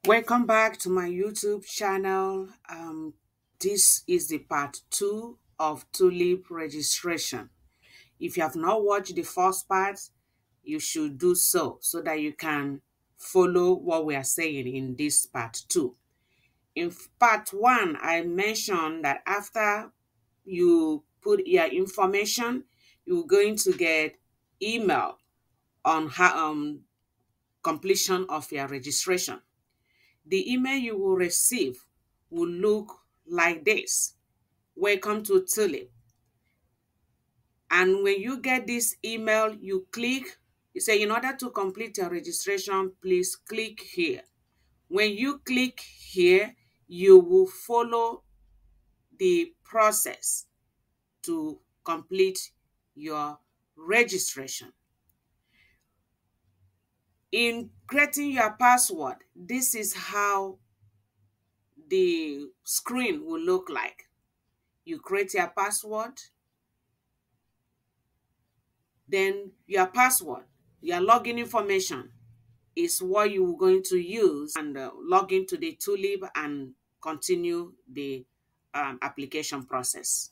Welcome back to my YouTube channel. This is the part 2 of Tulip registration. If you have not watched the first part, you should do so that you can follow what we are saying in this part 2. In part 1, I mentioned that after you put your information, you're going to get email on how, completion of your registration. The email you will receive will look like this. Welcome to Tulip. And when you get this email, you click, you say, in order to complete your registration, please click here. When you click here, you will follow the process to complete your registration. In creating your password, this is how the screen will look like. You create your password, then your password, your login information is what you're going to use and log into the Tulip and continue the application process.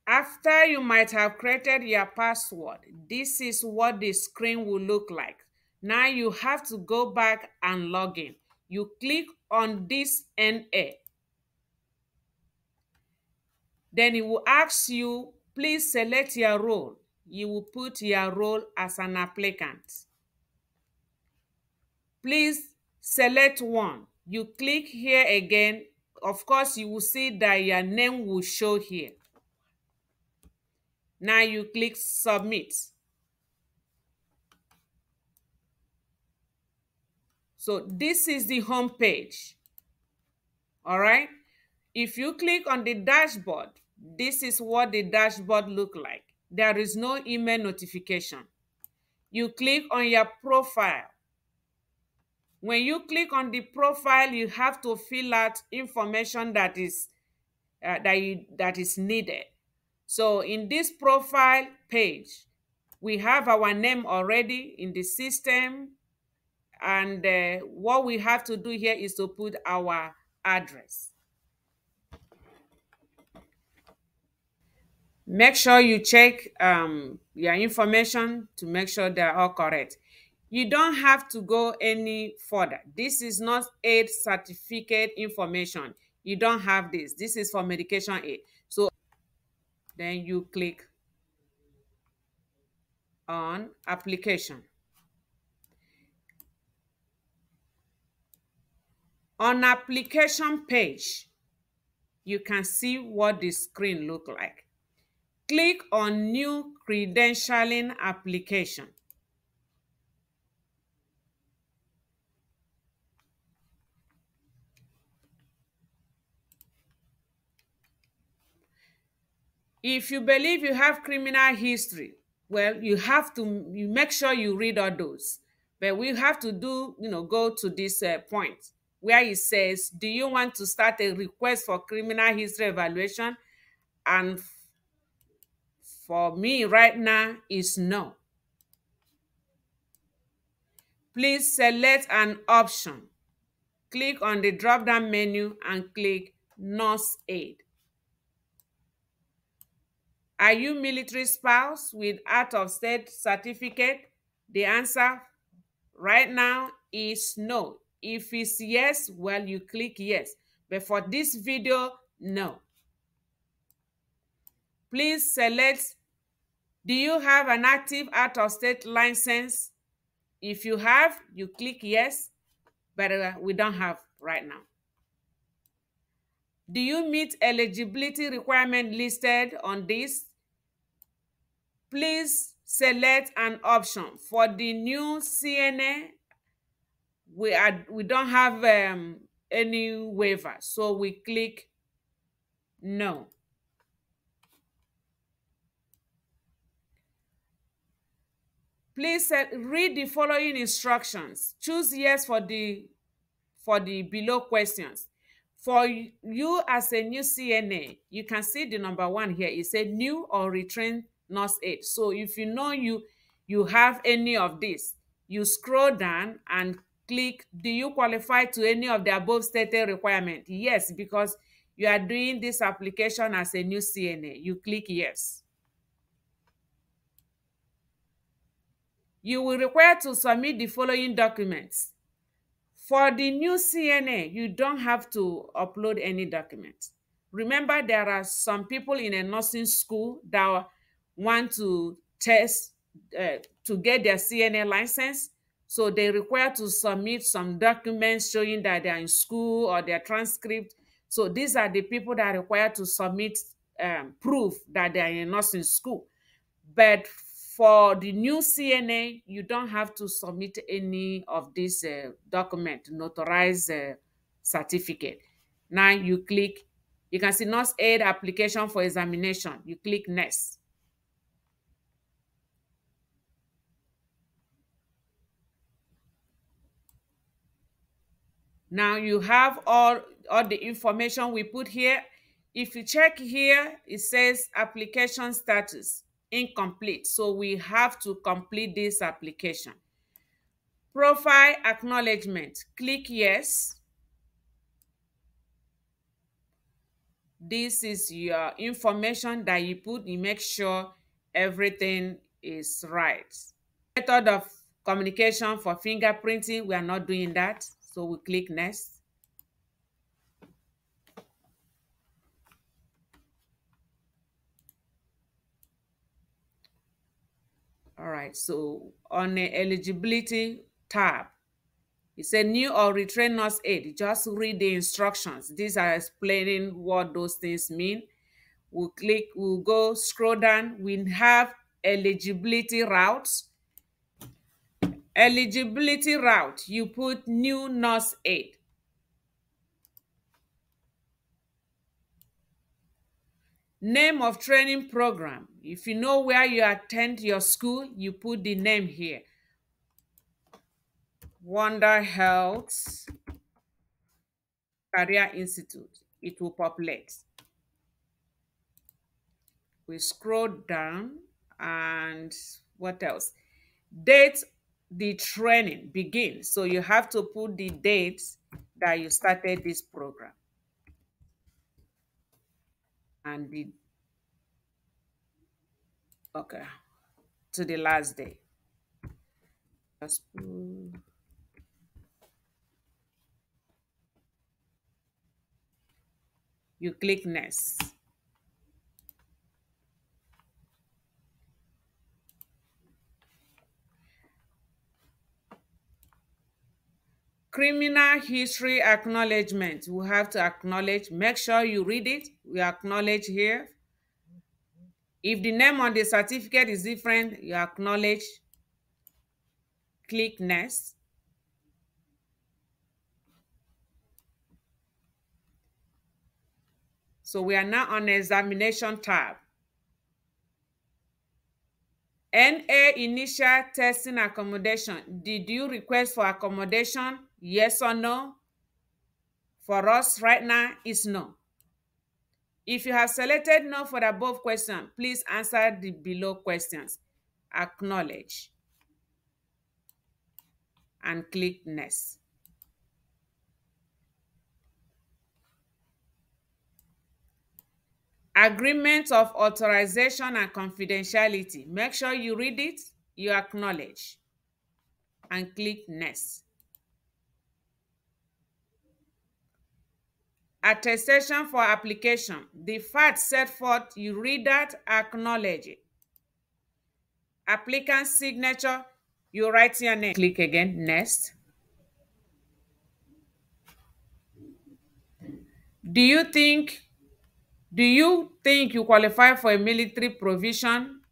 After you might have created your password, this is what the screen will look like. Now you have to go back and log in. You click on this NA. Then it will ask you, please select your role. You will put your role as an applicant. Please select one. You click here again. Of course, you will see that your name will show here. Now you click submit. So this is the home page. All right. If you click on the dashboard, this is what the dashboard look like. There is no email notification. You click on your profile. When you click on the profile, you have to fill out information that is needed. So in this profile page, we have our name already in the system, and what we have to do here is to put our address. Make sure you check your information to make sure they're all correct. You don't have to go any further. This is not aid certificate information. You don't have this. This is for medication aid. So then you click on application. On application page, you can see what the screen look like. Click on new credentialing application. If you believe you have criminal history, well, you make sure you read all those. But we have to go to this point where it says, do you want to start a request for criminal history evaluation? And for me right now is no. Please select an option. Click on the drop-down menu and click Nurse Aid. Are you military spouse with out-of-state certificate? The answer right now is no. If it's yes, well, you click yes. But for this video, no. Please select, do you have an active out-of-state license? If you have, you click yes, but we don't have right now. Do you meet eligibility requirement listed on this? Please select an option. For the new CNA, we don't have any waiver, so we click no. Please read the following instructions. Choose yes for the below questions. For you as a new CNA, you can see the number 1 here. It said new or retrained nurse aide. So if you know you have any of this, you scroll down and click, do you qualify to any of the above stated requirements? Yes, because you are doing this application as a new CNA. You click yes. You will require to submit the following documents. For the new CNA, you don't have to upload any documents. Remember, there are some people in a nursing school that want to test to get their CNA license. So they require to submit some documents showing that they are in school or their transcript. So these are the people that are required to submit proof that they are in a nursing school. But for the new CNA, you don't have to submit any of this document, notarized certificate. Now you click, you can see nurse aid application for examination. You click next. Now you have all the information we put here. If you check here, it says application status incomplete. So we have to complete this application. Profile acknowledgement. Click yes. This is your information that you put. You make sure everything is right. Method of communication for fingerprinting, we are not doing that. So we click next. All right, so on the eligibility tab, it said new or retrained nurse aid. Just read the instructions. These are explaining what those things mean. We'll click, we'll go scroll down. We have eligibility routes. Eligibility route, you put new nurse aid. Name of training program. If you know where you attend your school, you put the name here. Wonder Health Career Institute. It will populate. We scroll down and what else? Date the training begins. So you have to put the dates that you started this program. And the, okay, to the last day. Just put, you click next. Criminal history acknowledgement. We have to acknowledge. Make sure you read it. We acknowledge here. If the name on the certificate is different, you acknowledge. Click next. So we are now on the examination tab. NA initial testing accommodation. Did you request for accommodation? Yes or no? For us right now, it's no. If you have selected no for the above question, please answer the below questions. Acknowledge and click next. Agreement of authorization and confidentiality. Make sure you read it, you acknowledge, and click next. Attestation for application. The facts set forth, you read that, acknowledge it. Applicant signature, you write your name. Click again, next. Do you think you qualify for a military provision?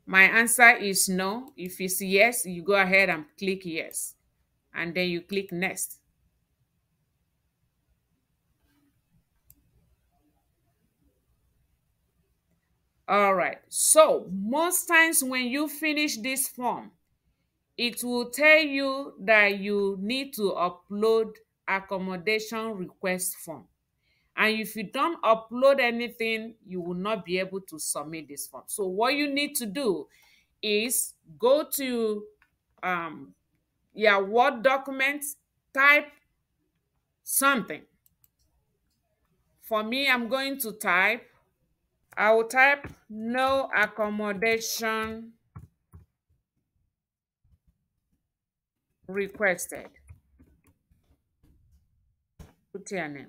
My answer is no. If it's yes, you go ahead and click yes. And then you click next. All right. So most times when you finish this form, it will tell you that you need to upload accommodation request form. And if you don't upload anything, you will not be able to submit this form. So what you need to do is go to your Word document, type something. For me, I'm going to type, I will type no accommodation requested. Put your name.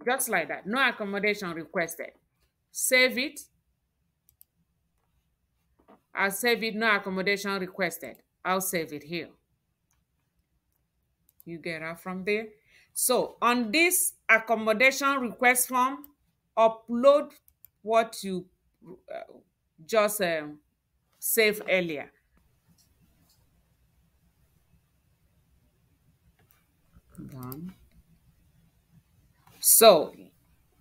Just like that. No accommodation requested. Save it. I'll save it. No accommodation requested. I'll save it here. You get out from there. So on this accommodation request form, upload what you just saved earlier. Done. So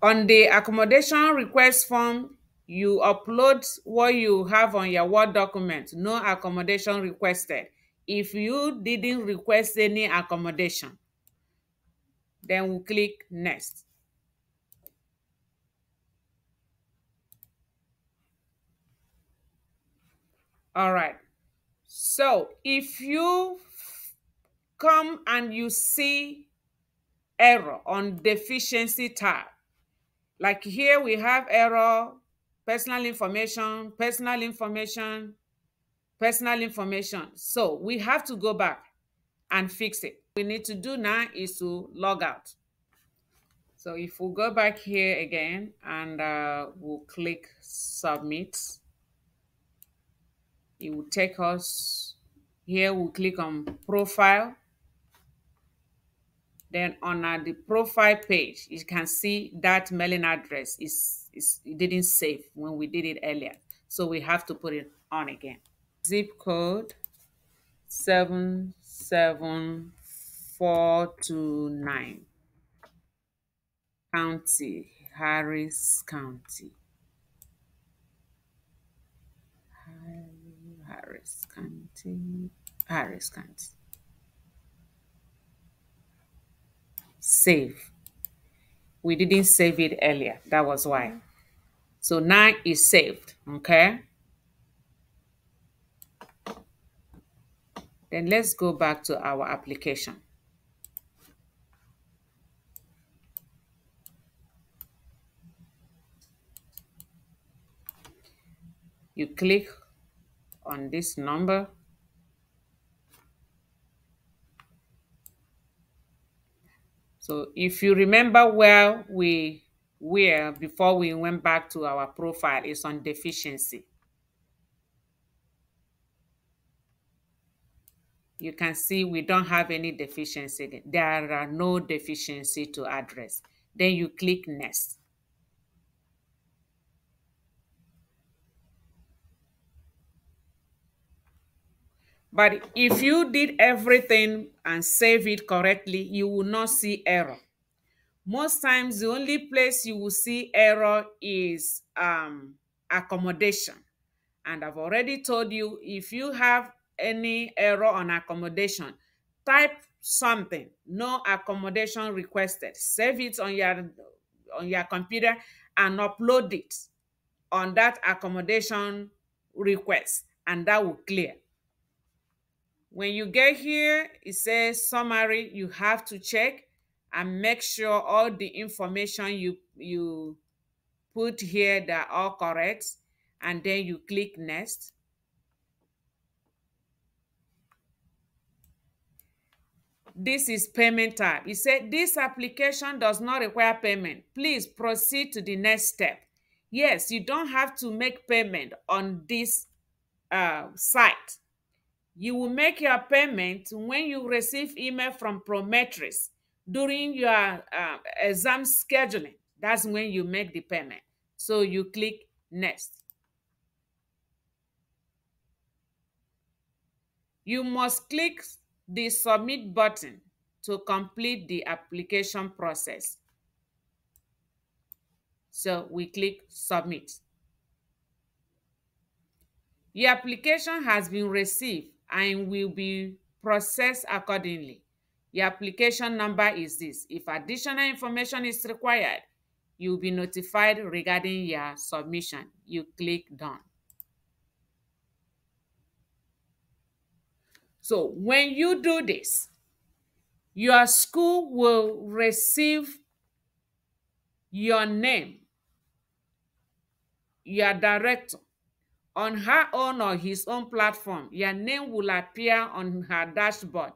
on the accommodation request form, you upload what you have on your Word document. No accommodation requested. If you didn't request any accommodation, then we'll click next. All right. So if you come and you see error on deficiency tab, like here we have error, personal information, personal information, personal information. So we have to go back and fix it. What we need to do now is to log out. So if we go back here again and we'll click submit, it will take us here. We'll click on profile. Then on the profile page, you can see that mailing address it didn't save when we did it earlier. So we have to put it on again. Zip code 77429. County, Harris County. Harris County. Harris County. Save. We didn't save it earlier. That was why. So now it's saved. Okay. Then let's go back to our application. You click on this number. So if you remember where we were before we went back to our profile, it's on deficiency. You can see we don't have any deficiency. There are no deficiency to address. Then you click next. But if you did everything and save it correctly, you will not see error. Most times, the only place you will see error is accommodation. And I've already told you, if you have any error on accommodation, type something, no accommodation requested. Save it on your computer and upload it on that accommodation request, and that will clear. When you get here, it says summary. You have to check and make sure all the information you put here that are all correct, and then you click next. This is payment tab. It said this application does not require payment. Please proceed to the next step. Yes, you don't have to make payment on this site. You will make your payment when you receive email from Prometrics during your exam scheduling. That's when you make the payment. So you click next. You must click the submit button to complete the application process. So we click submit. Your application has been received and will be processed accordingly. Your application number is this. If additional information is required, you'll be notified regarding your submission. You click done. So when you do this, your school will receive your name, your director, on her own or his own platform. Your name will appear on her dashboard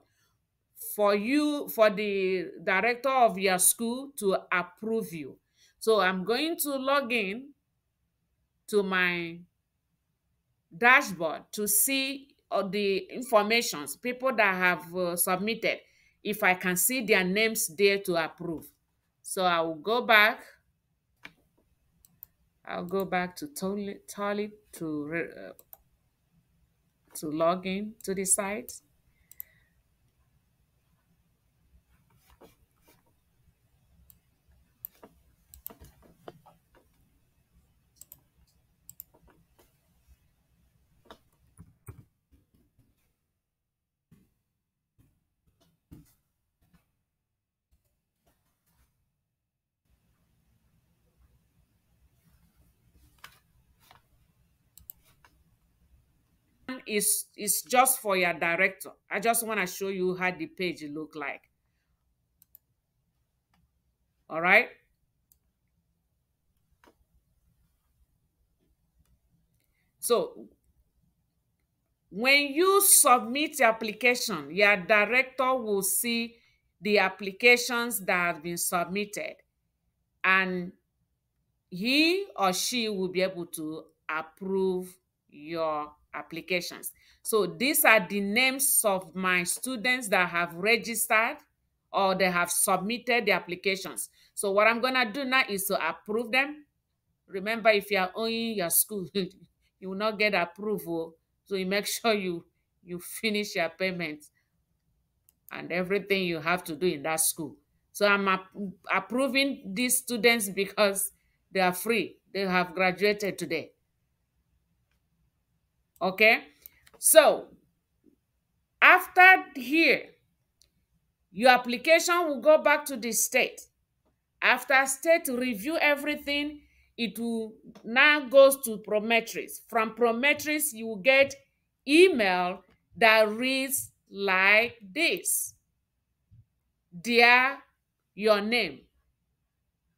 for you, for the director of your school to approve you. So I'm going to log in to my dashboard to see the informations, people that have submitted, if I can see their names there to approve. So I'll go back to Tulip to log in to the site. Is just for your director. I just want to show you how the page look like. All right. So when you submit your application, your director will see the applications that have been submitted, and he or she will be able to approve your applications. So these are the names of my students that have registered or they have submitted the applications. So what I'm going to do now is to approve them. Remember, if you are owing your school, you will not get approval. So you make sure you finish your payment and everything you have to do in that school. So I'm approving these students because they are free. They have graduated today. Okay? So after here, your application will go back to the state. After state review everything, it will now goes to Prometrics. From Prometrics, you will get email that reads like this. Dear, your name.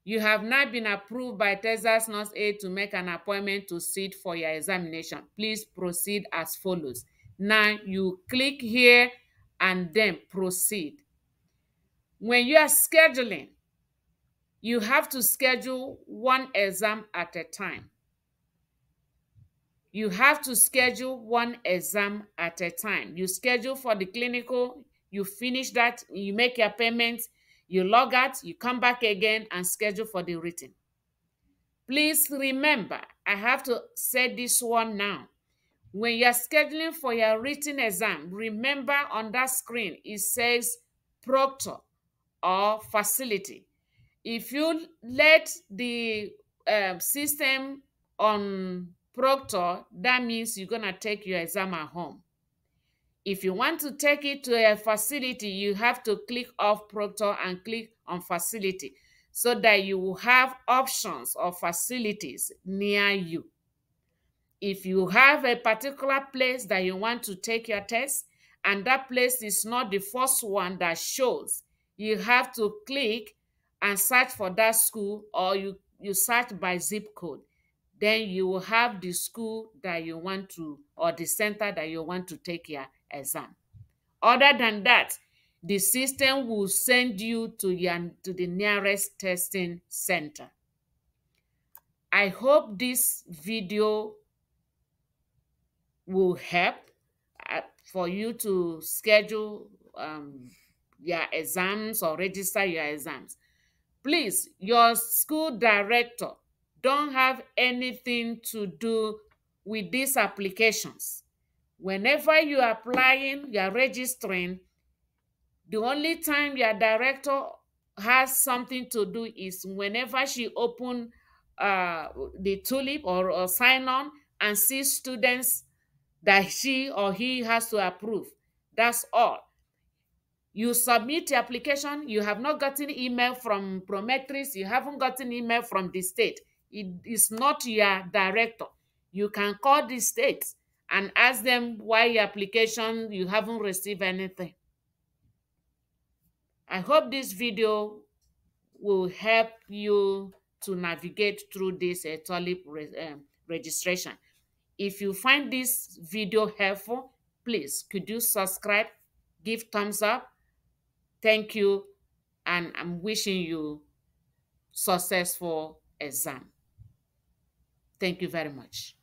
You have now been approved by Texas Nurse Aide to make an appointment to sit for your examination. Please proceed as follows. Now you click here and then proceed. When you are scheduling, you have to schedule one exam at a time. You have to schedule one exam at a time. You schedule for the clinical, you finish that, you make your payment, you log out, you come back again and schedule for the written. Please remember, I have to say this one now. When you're scheduling for your written exam, remember on that screen, it says proctor or facility. If you let the system on proctor, that means you're going to take your exam at home. If you want to take it to a facility, you have to click off proctor and click on facility so that you will have options of facilities near you. If you have a particular place that you want to take your test and that place is not the first one that shows, you have to click and search for that school, or you search by zip code. Then you will have the school that you want to, or the center that you want to take your exam. Other than that, the system will send you to the nearest testing center. I hope this video will help for you to schedule your exams or register your exams. Please, your school director don't have anything to do with these applications. Whenever you are applying, you are registering, the only time your director has something to do is whenever she open the Tulip or sign on and see students that she or he has to approve. That's all. You submit your application, you have not gotten email from Prometrics, you haven't gotten email from the state. It is not your director. You can call the state and ask them why your application you haven't received anything. I hope this video will help you to navigate through this TULIP registration. If you find this video helpful, please could you subscribe, give thumbs up. Thank you, and I'm wishing you successful exam. Thank you very much.